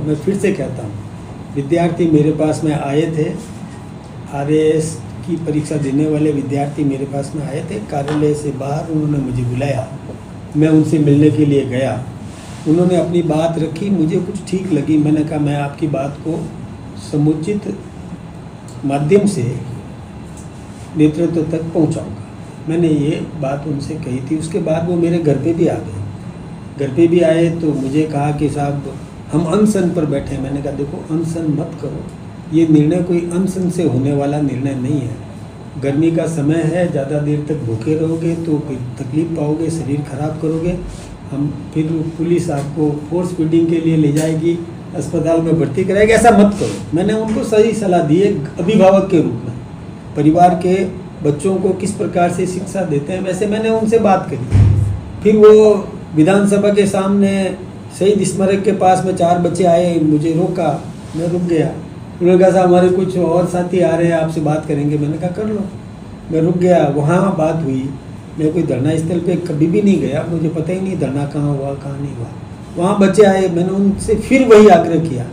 मैं फिर से कहता हूँ, विद्यार्थी मेरे पास में आए थे, RAS की परीक्षा देने वाले विद्यार्थी मेरे पास में आए थे, कार्यालय से बाहर उन्होंने मुझे बुलाया, मैं उनसे मिलने के लिए गया, उन्होंने अपनी बात रखी, मुझे कुछ ठीक लगी, मैंने कहा मैं आपकी बात को समुचित माध्यम से नेतृत्व तक पहुंचाऊंगा। मैंने ये बात उनसे कही थी। उसके बाद वो मेरे घर पे भी आ गए। घर पे भी आए तो मुझे कहा कि साहब हम अनशन पर बैठे। मैंने कहा देखो अनशन मत करो, ये निर्णय कोई अनशन से होने वाला निर्णय नहीं है। गर्मी का समय है, ज़्यादा देर तक भूखे रहोगे तो फिर तकलीफ पाओगे, शरीर खराब करोगे, हम फिर पुलिस आपको फोर्स फीडिंग के लिए ले जाएगी, अस्पताल में भर्ती कराएगी, ऐसा मत करो। मैंने उनको सही सलाह दी एक अभिभावक के रूप में, परिवार के बच्चों को किस प्रकार से शिक्षा देते हैं वैसे मैंने उनसे बात करी। फिर वो विधानसभा के सामने शहीद स्मारक के पास में 4 बच्चे आए, मुझे रोका, मैं रुक गया। उन्होंने कहा साहब हमारे कुछ और साथी आ रहे हैं, आपसे बात करेंगे। मैंने कहा कर लो। मैं रुक गया, वहाँ बात हुई। मैं कोई धरना स्थल पे कभी भी नहीं गया, मुझे पता ही नहीं धरना कहाँ हुआ कहाँ नहीं हुआ। वहाँ बच्चे आए, मैंने उनसे फिर वही आग्रह किया,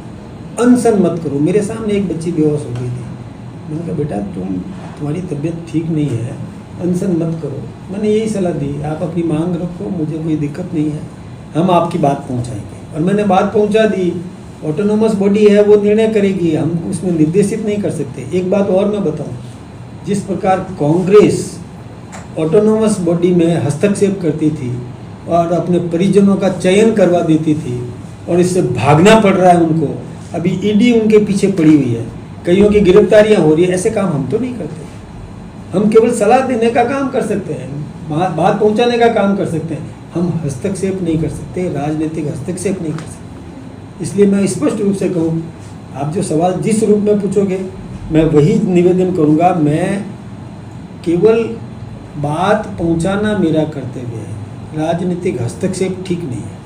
अनशन मत करो। मेरे सामने एक बच्ची बेहोश हो गई थी। मैंने कहा बेटा तुम्हारी तबीयत ठीक नहीं है, अनशन मत करो। मैंने यही सलाह दी, आप अपनी मांग रखो, मुझे कोई दिक्कत नहीं है, हम आपकी बात पहुंचाएंगे। और मैंने बात पहुंचा दी। ऑटोनोमस बॉडी है, वो निर्णय करेगी, हम उसमें निर्देशित नहीं कर सकते। एक बात और मैं बताऊं, जिस प्रकार कांग्रेस ऑटोनोमस बॉडी में हस्तक्षेप करती थी और अपने परिजनों का चयन करवा देती थी और इससे भागना पड़ रहा है उनको, अभी ईडी उनके पीछे पड़ी हुई है, कईयों की गिरफ्तारियां हो रही है, ऐसे काम हम तो नहीं करते। हम केवल सलाह देने का काम कर सकते हैं, बात पहुंचाने का काम कर सकते हैं, हम हस्तक्षेप नहीं कर सकते, राजनीतिक हस्तक्षेप नहीं कर सकते। इसलिए मैं स्पष्ट रूप से कहूँ, आप जो सवाल जिस रूप में पूछोगे मैं वही निवेदन करूँगा। मैं केवल बात पहुँचाना मेरा कर्तव्य है, राजनीतिक हस्तक्षेप ठीक नहीं है।